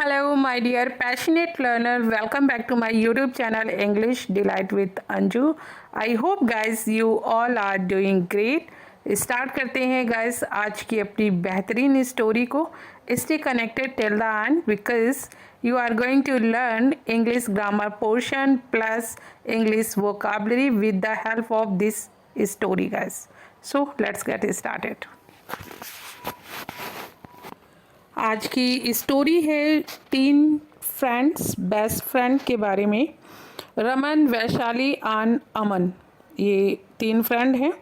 Hello, my dear passionate learner. Welcome back to my YouTube channel English Delight with Anju. I hope guys you all are doing great. Start करते हैं guys आज की अपनी बेहतरीन story को. Stay connected till the end because you are going to learn English grammar portion plus English vocabulary with the help of this story guys. So let's get started. आज की story है तीन friends best friend के बारे में. Raman, Vaishali and अमन. ये तीन friend हैं.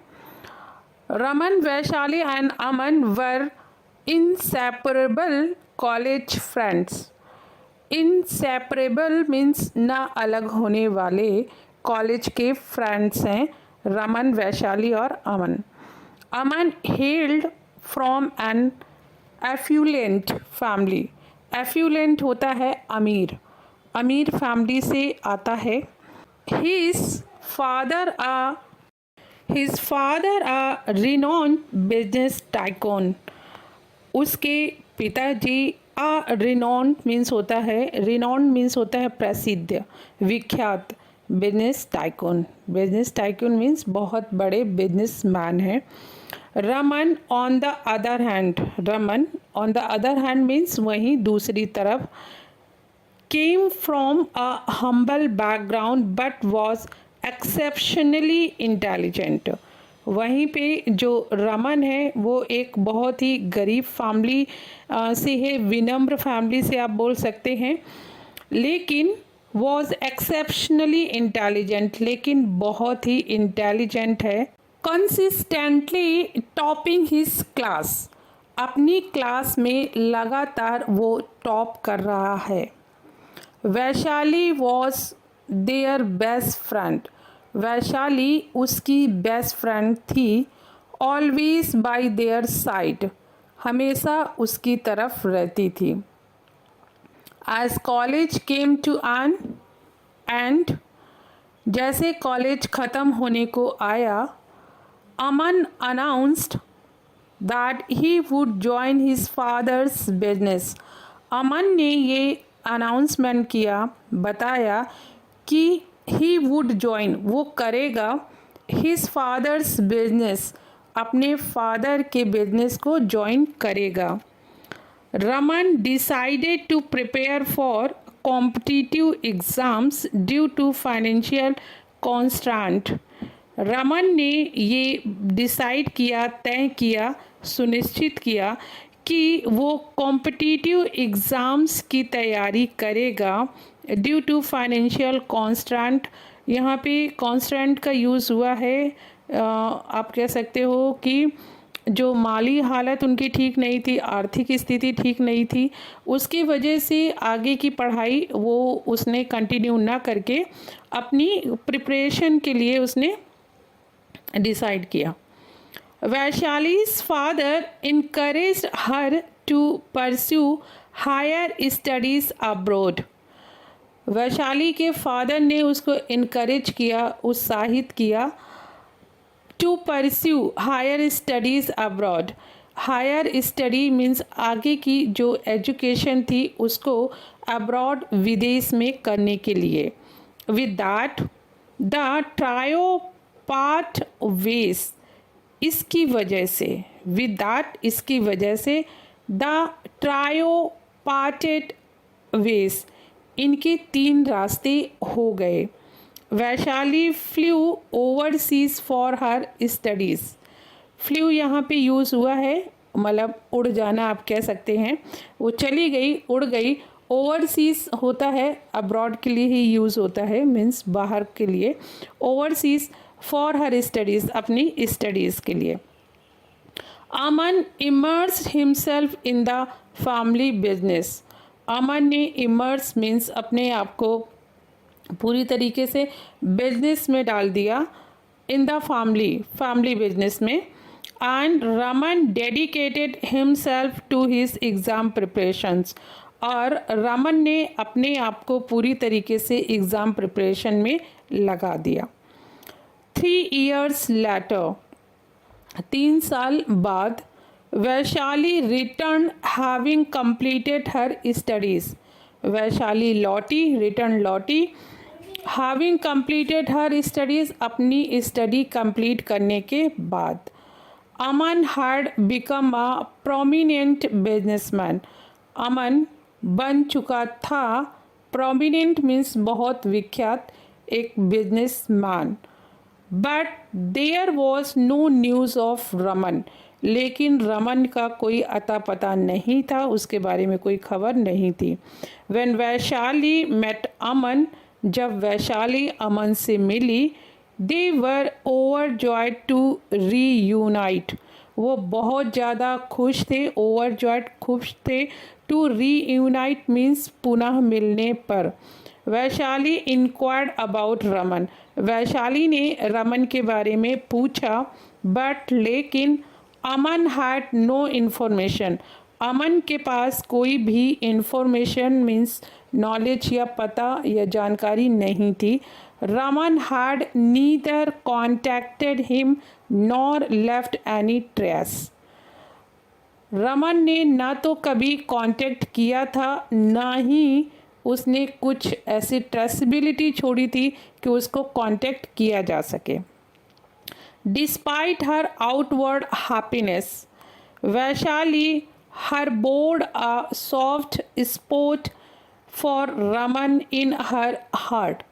Raman, Vaishali and Aman were inseparable college friends. Inseparable means ना अलग होने वाले कॉलेज के फ्रेंड्स हैं रमन, वैशाली और अमन. अमन हेल्ड फ्रॉम एन एफ्यूलेंट फैमिली. एफ्यूलेंट होता है अमीर. अमीर फैमिली से आता है. हिज फादर अ रिनोन्ड बिजनेस टाइकून. उसके पिताजी रिनोन्ड मीन्स होता है प्रसिद्ध, विख्यात. बिजनेस टाइकून मीन्स बहुत बड़े बिजनेसमैन हैं. Raman on the other hand means वहीं दूसरी तरफ. Came from a humble background but was exceptionally intelligent. वहीं पे जो रमन है वो एक बहुत ही गरीब फैमिली से है, विनम्र फैमिली से आप बोल सकते हैं. लेकिन वॉज एक्सेप्शनली इंटेलिजेंट, लेकिन बहुत ही इंटेलिजेंट है. Consistently topping his class. अपनी क्लास में लगातार वो टॉप कर रहा है. Vaishali was their best friend. Vaishali उसकी बेस्ट फ्रेंड थी. Always by their side. हमेशा उसकी तरफ रहती थी. As college came to an end. जैसे कॉलेज ख़त्म होने को आया, अमन announced that he would join his father's business. अमन ने ये अनाउंसमेंट किया, बताया कि he would join, वो करेगा his father's business, अपने फादर के बिजनेस को ज्वाइन करेगा. Raman decided to prepare for competitive exams due to financial constraint. Raman ने ये डिसाइड किया, तय किया, सुनिश्चित किया कि वो कॉम्पिटिटिव एग्ज़ाम्स की तैयारी करेगा. Due to financial constant. यहाँ पे कॉन्स्टेंट का यूज़ हुआ है. आप कह सकते हो कि जो माली हालत उनकी ठीक नहीं थी, आर्थिक स्थिति ठीक नहीं थी, उसकी वजह से आगे की पढ़ाई वो उसने कंटिन्यू ना करके अपनी प्रिपरेशन के लिए उसने डिसाइड किया. Vaishali's father encouraged her to pursue higher studies abroad. Vaishali के फादर ने उसको इनकरेज किया, उत्साहित किया. To pursue higher studies abroad. Higher study means आगे की जो एजुकेशन थी उसको अब्रॉड, विदेश में करने के लिए. With that the trio part ways. इसकी वजह से, विद दैट इसकी वजह से, द ट्रायो पार्टेड वेज. इनके तीन रास्ते हो गए. Vaishali flu overseas for her studies. Flu यहाँ पे यूज़ हुआ है, मतलब उड़ जाना आप कह सकते हैं. वो चली गई, उड़ गई. ओवरसीज होता है अब्रॉड के लिए ही यूज़ होता है, मीन्स बाहर के लिए. ओवरसीज फॉर हर स्टडीज़, अपनी स्टडीज़ के लिए. Aman immerse himself in the family business. Aman ने इमर्स मीन्स अपने आप को पूरी तरीके से बिजनेस में डाल दिया. इन द फैमिली बिजनेस में. And Raman dedicated himself to his exam preparations. और रमन ने अपने आप को पूरी तरीके से एग्ज़ाम प्रिपरेशन में लगा दिया. 3 years later, 3 साल बाद, Vaishali return having completed her studies. Vaishali लौटी, रिटर्न लौटी। हैविंग कंप्लीटेड हर स्टडीज़, अपनी स्टडी कंप्लीट करने के बाद। Aman had become a prominent businessman, Aman बन चुका था, प्रोमिनेंट मीन्स बहुत विख्यात, एक businessman. But there was no news of Raman, लेकिन रमन का कोई अता पता नहीं था, उसके बारे में कोई खबर नहीं थी। व्हेन वैशाली मेट अमन, जब वैशाली अमन से मिली, दे वर ओवरजॉयड टू रीयूनाइट, वो बहुत ज़्यादा खुश थे, ओवरजॉयड खुश थे, टू रीयूनाइट मीन्स पुनः मिलने पर। वैशाली इंक्वायर्ड अबाउट रमन, वैशाली ने रमन के बारे में पूछा, बट लेकिन अमन हैड नो इन्फॉर्मेशन, अमन के पास कोई भी इंफॉर्मेशन मीन्स नॉलेज या पता या जानकारी नहीं थी। Raman had neither contacted him nor left any trace, Raman ने ना तो कभी कांटेक्ट किया था, ना ही उसने कुछ ऐसी ट्रेसेबिलिटी छोड़ी थी कि उसको कांटेक्ट किया जा सके। Despite her outward happiness, Vaishali her board a soft spot for Raman in her heart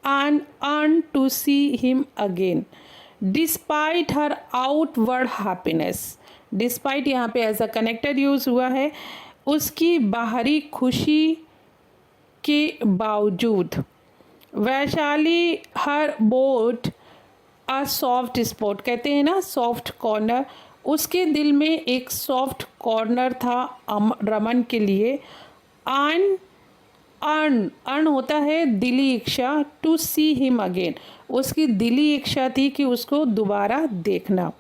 and earned to see him again. Despite her outward happiness, despite यहाँ पे एज अ कनेक्टेड यूज़ हुआ है, उसकी बाहरी खुशी के बावजूद। वैशाली हर बोट अ सॉफ्ट स्पॉट, कहते हैं ना सॉफ्ट कॉर्नर, उसके दिल में एक सॉफ्ट कॉर्नर था रमन के लिए। अर्न होता है दिली इच्छा, टू सी हिम अगेन, उसकी दिली इच्छा थी कि उसको दोबारा देखना।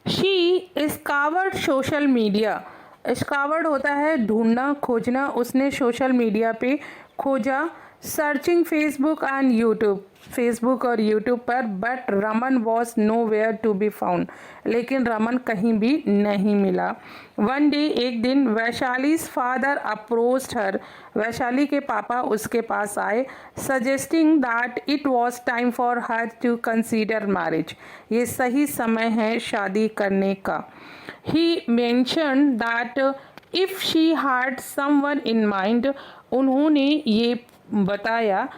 She scoured social media, scoured होता है ढूंढना, खोजना, उसने सोशल मीडिया पे खोजा। Searching Facebook and YouTube, Facebook और यूट्यूब पर, but Raman was nowhere to be found, लेकिन रमन कहीं भी नहीं मिला। वन डे, एक दिन, Vaishali's father approached her, Vaishali के पापा उसके पास आए, suggesting that it was time for her to consider marriage, ये सही समय है शादी करने का। He mentioned that if she had someone in mind, उन्होंने ये बताया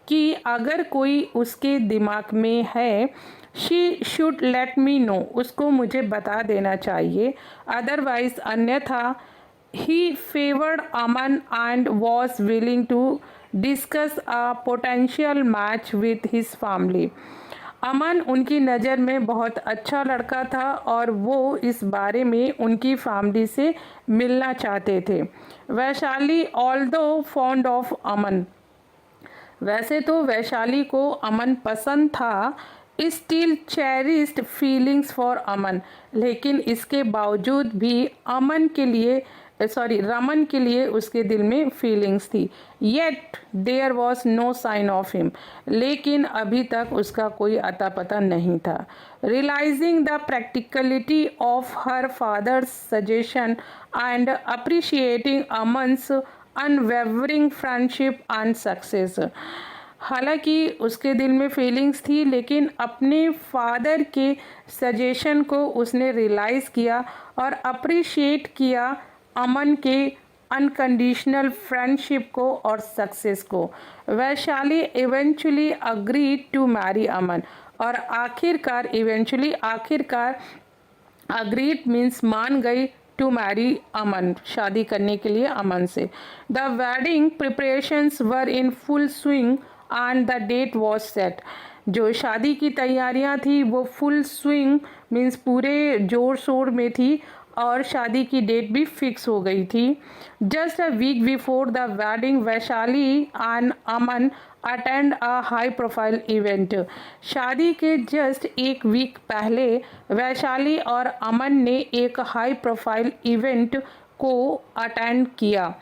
कि अगर कोई उसके दिमाग में है, she should let me know, उसको मुझे बता देना चाहिए, अदरवाइज अन्यथा। He favoured Aman and was willing to discuss a potential match with his family, Aman उनकी नज़र में बहुत अच्छा लड़का था और वो इस बारे में उनकी फैमिली से मिलना चाहते थे। वैशाली ऑल्दो फॉन्ड ऑफ अमन, वैसे तो वैशाली को अमन पसंद था, स्टिल चेरिस्ड फीलिंग्स फॉर अमन, लेकिन इसके बावजूद भी रमन के लिए उसके दिल में फीलिंग्स थी। Yet there was no sign of him, लेकिन अभी तक उसका कोई अता पता नहीं था। Realizing the practicality of her father's suggestion and appreciating Aman's unwavering friendship and success, हालांकि उसके दिल में फीलिंग्स थी, लेकिन अपने फादर के सजेशन को उसने रियलाइज़ किया और अप्रिशिएट किया अमन के अनकंडीशनल फ्रेंडशिप को और सक्सेस को। Vaishali eventually agreed to marry Aman, और आखिरकार अग्रीड मीन्स मान गई, टू मैरी अमन, शादी करने के लिए अमन से। The wedding preparations were in full swing and the date was set, जो शादी की तैयारियां थी वो फुल स्विंग मीन्स पूरे जोर शोर में थी और शादी की डेट भी फिक्स हो गई थी। Just a week before the wedding, Vaishali and Aman attend a high profile event, शादी के जस्ट एक वीक पहले वैशाली और अमन ने एक हाई प्रोफाइल इवेंट को अटेंड किया।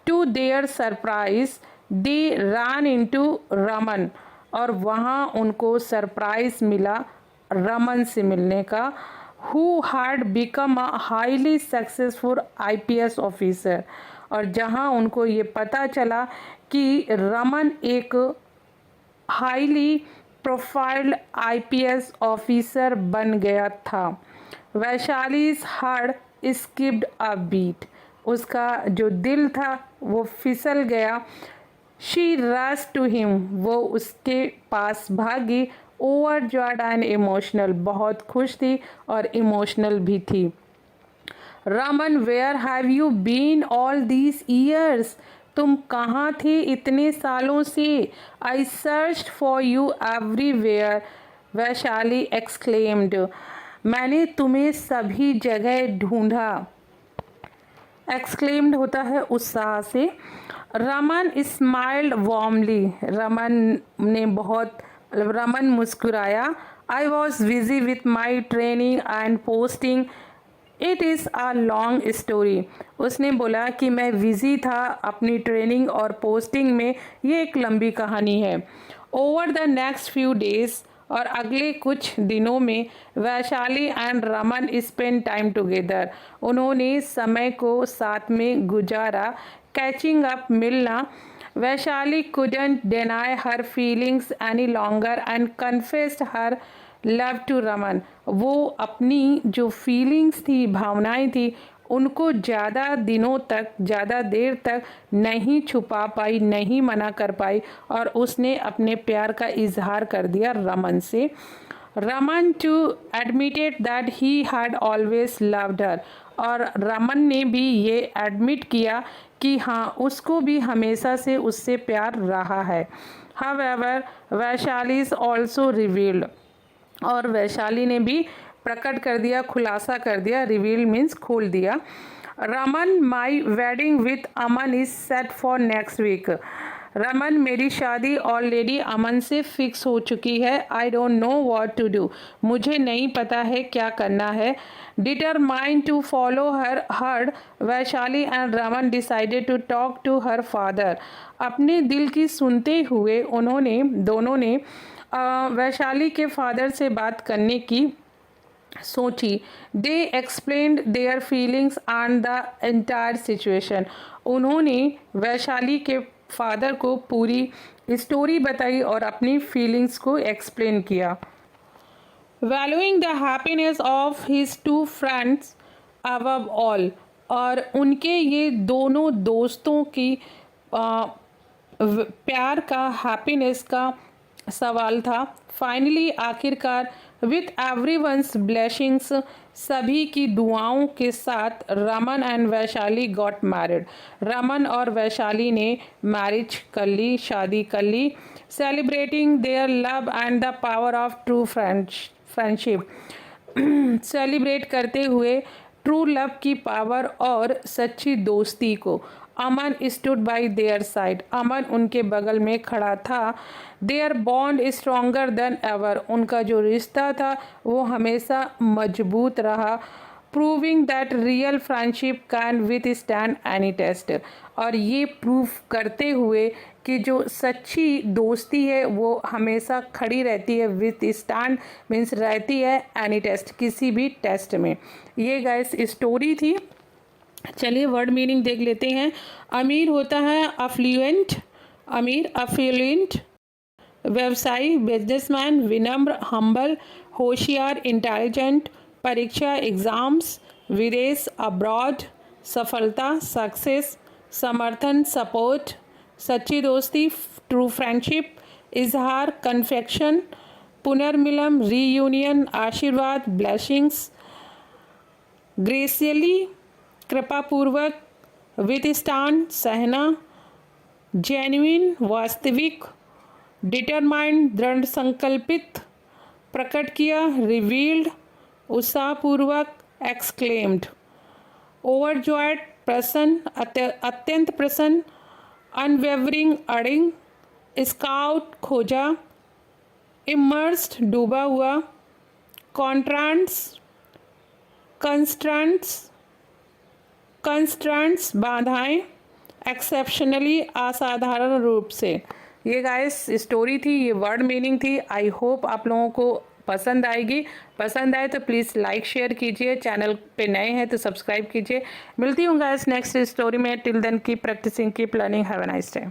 To their surprise they run into Raman, और वहाँ उनको सरप्राइज मिला रमन से मिलने का, who had become a highly successful IPS officer, और जहां उनको ये पता चला कि रमन एक हाईली प्रोफाइल्ड आईपीएस ऑफिसर बन गया था। Vaishali's heart skipped a beat. उसका जो दिल था वो फिसल गया। She rush to him. वो उसके पास भागी। Overjoyed and emotional. बहुत खुश थी और इमोशनल भी थी। Raman, where have you been all these years? तुम कहाँ थे इतने सालों से? I search for you everywhere, Vaishali exclaimed. मैंने तुम्हें सभी जगह ढूंढा। एक्सक्लेम्ड होता है उत्साह से। Raman smiled warmly. रमन मुस्कुराया। I was busy with my training and posting. It is a long story. उसने बोला कि मैं बिजी था अपनी ट्रेनिंग और पोस्टिंग में। ये एक लंबी कहानी है। Over the next few days, और अगले कुछ दिनों में, Vaishali and Raman spend time together. उन्होंने समय को साथ में गुजारा। कैचिंग अप, मिलना। Vaishali couldn't deny her feelings any longer and confessed her love to Raman. वो अपनी जो फीलिंग्स थी, भावनाएं थी, उनको ज़्यादा दिनों तक, ज़्यादा देर तक नहीं छुपा पाई, नहीं मना कर पाई, और उसने अपने प्यार का इजहार कर दिया रमन से। Raman too admitted that he had always loved her. और रमन ने भी ये एडमिट किया कि हाँ, उसको भी हमेशा से उससे प्यार रहा है। However Vaishali is also revealed. और वैशाली ने भी प्रकट कर दिया, खुलासा कर दिया। रिवील मीन्स खोल दिया। Raman, my wedding with Aman is set for next week. Raman, मेरी शादी ऑलरेडी अमन से फिक्स हो चुकी है। I don't know what to do. मुझे नहीं पता है क्या करना है। Determined to follow her heart, Vaishali and Raman decided to talk to her father. अपने दिल की सुनते हुए दोनों ने वैशाली के फादर से बात करने की सोची। They explained their feelings and the entire situation. उन्होंने वैशाली के फादर को पूरी स्टोरी बताई और अपनी फीलिंग्स को एक्सप्लेन किया। Valuing the happiness of his two friends above all. और उनके ये दोनों दोस्तों की प्यार का, हैप्पीनेस का सवाल था। फाइनली, आखिरकार, विथ एवरीवन्स ब्लेसिंग्स, सभी की दुआओं के साथ, Raman and Vaishali got married. Raman और वैशाली ने मैरिज कर ली, शादी कर ली। Celebrating their love and the power of true friendship. Celebrate करते हुए ट्रू लव की पावर और सच्ची दोस्ती को। Aman stood by their side. Aman उनके बगल में खड़ा था। Their bond stronger than ever. उनका जो रिश्ता था वो हमेशा मजबूत रहा। Proving that real friendship can withstand any test. और ये प्रूव करते हुए कि जो सच्ची दोस्ती है वो हमेशा खड़ी रहती है। विथ स्टैंड मीन्स रहती है एनी टेस्ट, किसी भी टेस्ट में। ये गाइस स्टोरी थी। चलिए वर्ड मीनिंग देख लेते हैं। अमीर होता है अफ्लुएंट, अमीर अफ्लुएंट। व्यवसायी बिजनेसमैन, विनम्र हम्बल, होशियार इंटेलिजेंट, परीक्षा एग्जाम्स, विदेश अब्रॉड, सफलता सक्सेस, समर्थन सपोर्ट, सच्ची दोस्ती ट्रू फ्रेंडशिप, इजहार कन्फेक्शन, पुनर्मिलन रीयूनियन, आशीर्वाद ब्लेसिंग्स, ग्रेसियली कृपापूर्वक, विथस्टैंड सहना, जेन्युइन वास्तविक, डिटरमाइंड दृढ़ संकल्पित, प्रकट किया रिवील्ड उत्साहपूर्वक, एक्सक्लेम्ड, ओवरजॉयड प्रसन्न अत्यंत प्रसन्न, अनवेवरिंग अड़िंग, स्काउट खोजा, इमर्स्ड डूबा हुआ, कॉन्ट्रांट्स कंस्ट्रेंट्स बाधाएं, एक्सेप्शनली असाधारण रूप से। ये गाइस स्टोरी थी, ये वर्ड मीनिंग थी। आई होप आप लोगों को पसंद आएगी। पसंद आए तो प्लीज़ लाइक शेयर कीजिए, चैनल पे नए हैं तो सब्सक्राइब कीजिए। मिलती हूँ गाइस नेक्स्ट स्टोरी में। Till then keep practising, keep learning, have a nice day.